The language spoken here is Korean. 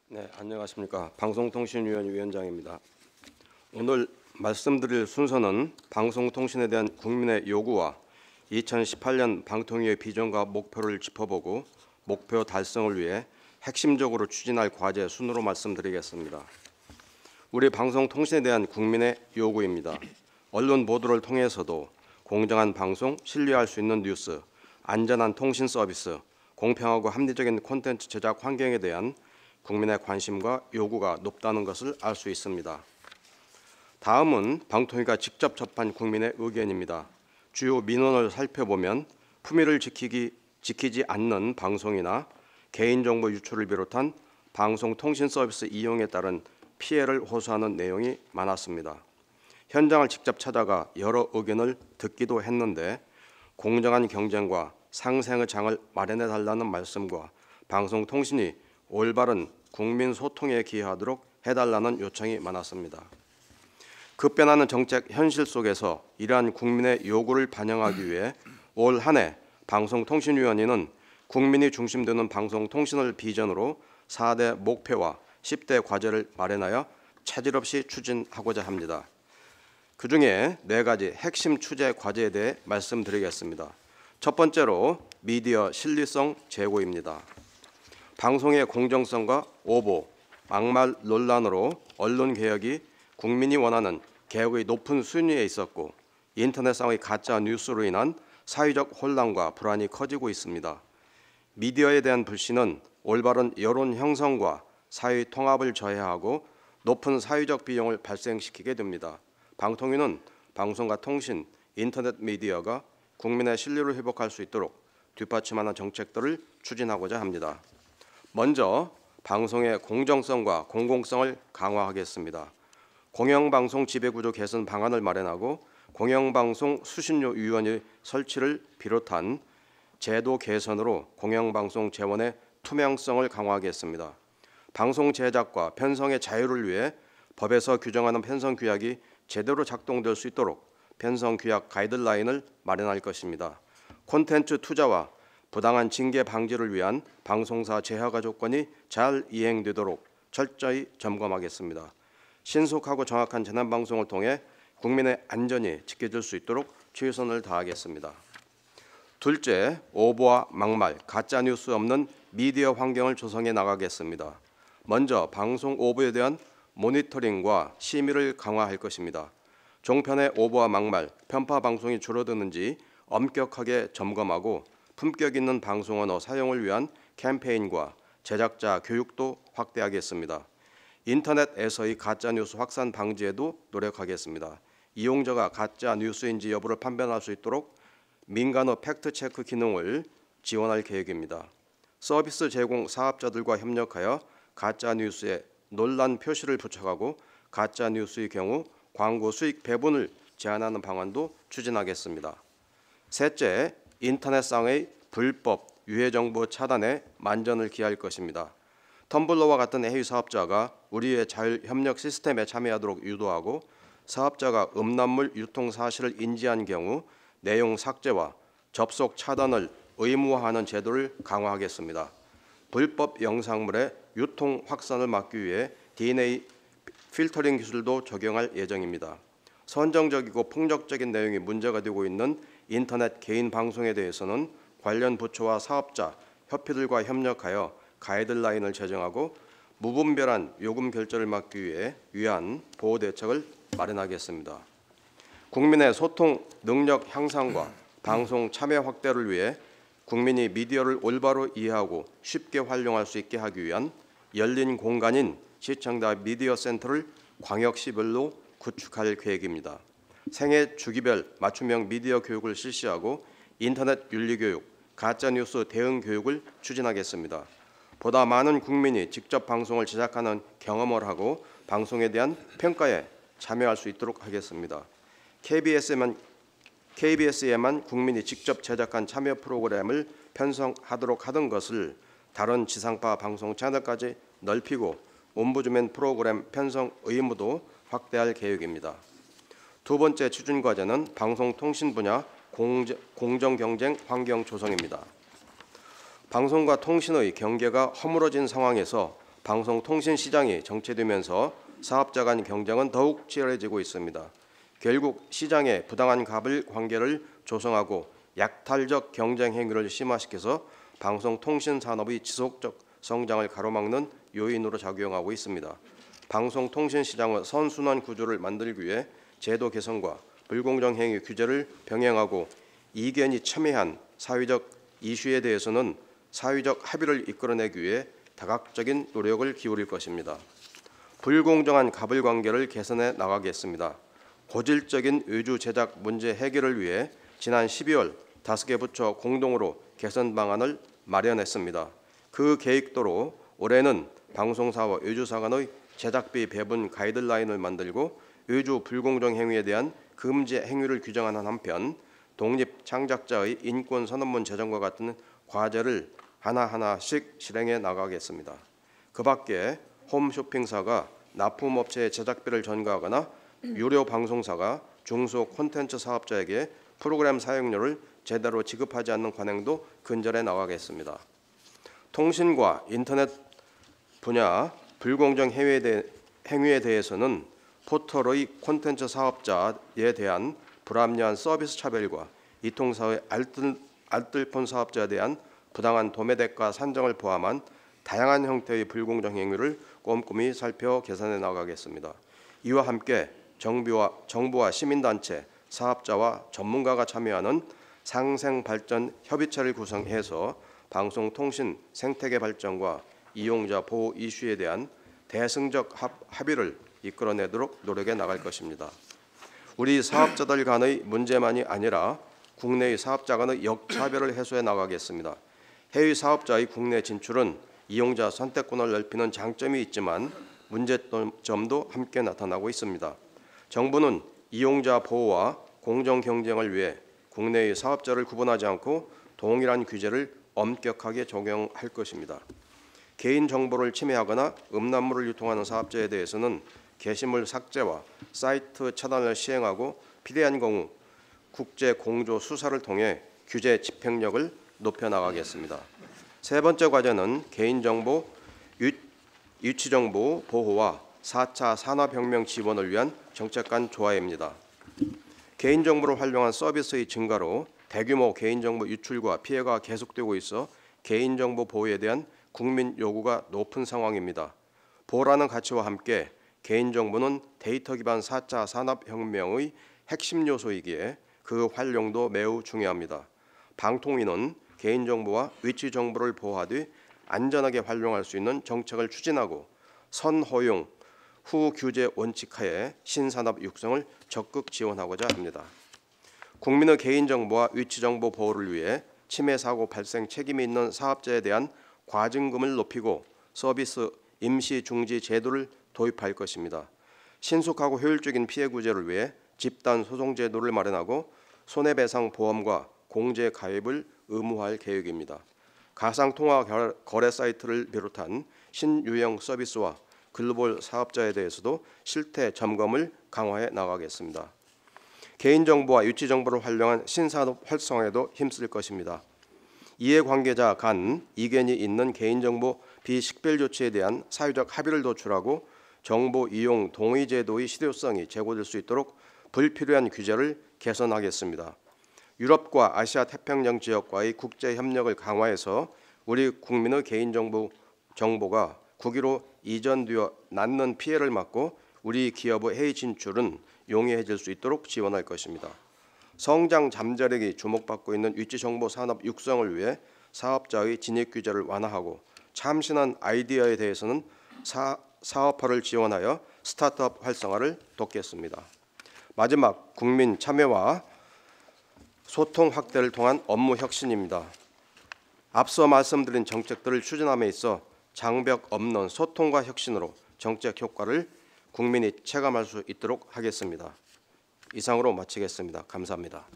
네, 안녕하십니까. 방송통신위원 위원장입니다. 오늘 말씀드릴 순서는 방송통신에 대한 국민의 요구와 2018년 방통위의 비전과 목표를 짚어보고 목표 달성을 위해 핵심적으로 추진할 과제 순으로 말씀드리겠습니다. 우리 방송통신에 대한 국민의 요구입니다. 언론 보도를 통해서도 공정한 방송, 신뢰할 수 있는 뉴스, 안전한 통신 서비스, 공평하고 합리적인 콘텐츠 제작 환경에 대한 국민의 관심과 요구가 높다는 것을 알 수 있습니다. 다음은 방통위가 직접 접한 국민의 의견입니다. 주요 민원을 살펴보면 품위를 지키지 않는 방송이나 개인정보 유출을 비롯한 방송통신 서비스 이용에 따른 피해를 호소하는 내용이 많았습니다. 현장을 직접 찾아가 여러 의견을 듣기도 했는데 공정한 경쟁과 상생의 장을 마련해 달라는 말씀과 방송통신이 올바른 국민 소통에 기여하도록 해달라는 요청이 많았습니다. 급변하는 정책 현실 속에서 이러한 국민의 요구를 반영하기 위해 올 한 해 방송통신위원회는 국민이 중심되는 방송통신을 비전으로 4대 목표와 10대 과제를 마련하여 차질 없이 추진하고자 합니다. 그중에 4가지 핵심 추제 과제에 대해 말씀드리겠습니다. 첫 번째로 미디어 신뢰성 제고입니다. 방송의 공정성과 오보, 막말 논란으로 언론개혁이 국민이 원하는 개혁의 높은 순위에 있었고 인터넷상의 가짜 뉴스로 인한 사회적 혼란과 불안이 커지고 있습니다. 미디어에 대한 불신은 올바른 여론 형성과 사회 통합을 저해하고 높은 사회적 비용을 발생시키게 됩니다. 방통위는 방송과 통신, 인터넷 미디어가 국민의 신뢰를 회복할 수 있도록 뒷받침하는 정책들을 추진하고자 합니다. 먼저 방송의 공정성과 공공성을 강화하겠습니다. 공영방송 지배구조 개선 방안을 마련하고 공영방송 수신료위원회 설치를 비롯한 제도 개선으로 공영방송 재원의 투명성을 강화하겠습니다. 방송 제작과 편성의 자유를 위해 법에서 규정하는 편성 규약이 제대로 작동될 수 있도록 편성 규약 가이드라인을 마련할 것입니다. 콘텐츠 투자와 부당한 징계 방지를 위한 방송사 재허가 조건이 잘 이행되도록 철저히 점검하겠습니다. 신속하고 정확한 재난방송을 통해 국민의 안전이 지켜질 수 있도록 최선을 다하겠습니다. 둘째, 오보와 막말, 가짜뉴스 없는 미디어 환경을 조성해 나가겠습니다. 먼저 방송 오보에 대한 모니터링과 심의를 강화할 것입니다. 종편의 오보와 막말, 편파 방송이 줄어드는지 엄격하게 점검하고 품격 있는 방송 언어 사용을 위한 캠페인과 제작자 교육도 확대하겠습니다. 인터넷에서의 가짜뉴스 확산 방지에도 노력하겠습니다. 이용자가 가짜뉴스인지 여부를 판별할 수 있도록 민간의 팩트체크 기능을 지원할 계획입니다. 서비스 제공 사업자들과 협력하여 가짜뉴스에 논란 표시를 부착하고 가짜뉴스의 경우 광고 수익 배분을 제한하는 방안도 추진하겠습니다. 셋째, 인터넷상의 불법 유해 정보 차단에 만전을 기할 것입니다. 텀블러와 같은 해외 사업자가 우리의 자율협력 시스템에 참여하도록 유도하고 사업자가 음란물 유통 사실을 인지한 경우 내용 삭제와 접속 차단을 의무화하는 제도를 강화하겠습니다. 불법 영상물의 유통 확산을 막기 위해 DNA 필터링 기술도 적용할 예정입니다. 선정적이고 폭력적인 내용이 문제가 되고 있는 인터넷 개인 방송에 대해서는 관련 부처와 사업자, 협회들과 협력하여 가이드라인을 제정하고 무분별한 요금 결제를 막기 위해 유한 보호 대책을 마련하겠습니다. 국민의 소통 능력 향상과 방송 참여 확대를 위해 국민이 미디어를 올바로 이해하고 쉽게 활용할 수 있게 하기 위한 열린 공간인 시청자 미디어 센터를 광역시별로 구축할 계획입니다. 생애 주기별 맞춤형 미디어 교육을 실시하고 인터넷 윤리 교육, 가짜뉴스 대응 교육을 추진하겠습니다. 보다 많은 국민이 직접 방송을 제작하는 경험을 하고 방송에 대한 평가에 참여할 수 있도록 하겠습니다. KBS에만 국민이 직접 제작한 참여 프로그램을 편성하도록 하던 것을 다른 지상파 방송 채널까지 넓히고 옴부즈맨 프로그램 편성 의무도 확대할 계획입니다. 두 번째 추진 과제는 방송통신 분야 공정경쟁 환경 조성입니다. 방송과 통신의 경계가 허물어진 상황에서 방송통신 시장이 정체되면서 사업자 간 경쟁은 더욱 치열해지고 있습니다. 결국 시장의 부당한 갑을 관계를 조성하고 약탈적 경쟁 행위를 심화시켜서 방송통신 산업의 지속적 성장을 가로막는 요인으로 작용하고 있습니다. 방송통신 시장의 선순환 구조를 만들기 위해 제도 개선과 불공정 행위 규제를 병행하고 이견이 첨예한 사회적 이슈에 대해서는 사회적 합의를 이끌어내기 위해 다각적인 노력을 기울일 것입니다. 불공정한 갑을 관계를 개선해 나가겠습니다. 고질적인 외주 제작 문제 해결을 위해 지난 12월 5개 부처 공동으로 개선 방안을 마련했습니다. 그 계획대로 올해는 방송사와 외주사 간의 제작비 배분 가이드라인을 만들고 외주 불공정 행위에 대한 금지 행위를 규정하는 한편 독립 창작자의 인권 선언문 제정과 같은 과제를 하나하나씩 실행해 나가겠습니다. 그 밖에 홈쇼핑사가 납품업체의 제작비를 전가하거나 유료 방송사가 중소 콘텐츠 사업자에게 프로그램 사용료를 제대로 지급하지 않는 관행도 근절해 나가겠습니다. 통신과 인터넷 분야 불공정 행위에 대해서는 포털의 콘텐츠 사업자에 대한 불합리한 서비스 차별과 이통사의 알뜰폰 사업자에 대한 부당한 도매 대가 산정을 포함한 다양한 형태의 불공정 행위를 꼼꼼히 살펴 개선해 나가겠습니다. 이와 함께 정부와 시민단체, 사업자와 전문가가 참여하는 상생발전 협의체를 구성해서 방송통신 생태계 발전과 이용자 보호 이슈에 대한 대승적 합의를 이끌어내도록 노력해 나갈 것입니다. 우리 사업자들 간의 문제만이 아니라 국내의 사업자 간의 역차별을 해소해 나가겠습니다. 해외 사업자의 국내 진출은 이용자 선택권을 넓히는 장점이 있지만 문제점도 함께 나타나고 있습니다. 정부는 이용자 보호와 공정 경쟁을 위해 국내의 사업자를 구분하지 않고 동일한 규제를 엄격하게 적용할 것입니다. 개인정보를 침해하거나 음란물을 유통하는 사업자에 대해서는 게시물 삭제와 사이트 차단을 시행하고 필요한 경우 국제 공조 수사를 통해 규제 집행력을 높여나가겠습니다. 세 번째 과제는 개인정보, 유치정보 보호와 4차 산업혁명 지원을 위한 정책관 조화입니다. 개인정보를 활용한 서비스의 증가로 대규모 개인정보 유출과 피해가 계속되고 있어 개인정보 보호에 대한 국민 요구가 높은 상황입니다. 보호라는 가치와 함께 개인정보는 데이터 기반 4차 산업혁명의 핵심 요소이기에 그 활용도 매우 중요합니다. 방통위는 개인정보와 위치정보를 보호하되 안전하게 활용할 수 있는 정책을 추진하고 선허용, 후규제 원칙하에 신산업 육성을 적극 지원하고자 합니다. 국민의 개인정보와 위치정보 보호를 위해 침해 사고 발생 책임이 있는 사업자에 대한 과징금을 높이고 서비스 임시 중지 제도를 도입할 것입니다. 신속하고 효율적인 피해 구제를 위해 집단 소송 제도를 마련하고 손해배상 보험과 공제 가입을 의무화할 계획입니다. 가상통화 거래 사이트를 비롯한 신유형 서비스와 글로벌 사업자에 대해서도 실태 점검을 강화해 나가겠습니다. 개인정보와 위치정보를 활용한 신산업 활성화에도 힘쓸 것입니다. 이해관계자 간 이견이 있는 개인정보 비식별 조치에 대한 사회적 합의를 도출하고 정보 이용 동의 제도의 실효성이 제고될 수 있도록 불필요한 규제를 개선하겠습니다. 유럽과 아시아 태평양 지역과의 국제 협력을 강화해서 우리 국민의 정보가 국외로 이전되어 낳는 피해를 막고 우리 기업의 해외 진출은 용이해질 수 있도록 지원할 것입니다. 성장 잠재력이 주목받고 있는 위치정보 산업 육성을 위해 사업자의 진입 규제를 완화하고 참신한 아이디어에 대해서는 사업화를 지원하여 스타트업 활성화를 돕겠습니다. 마지막, 국민 참여와 소통 확대를 통한 업무 혁신입니다. 앞서 말씀드린 정책들을 추진함에 있어 장벽 없는 소통과 혁신으로 정책 효과를 국민이 체감할 수 있도록 하겠습니다. 이상으로 마치겠습니다. 감사합니다.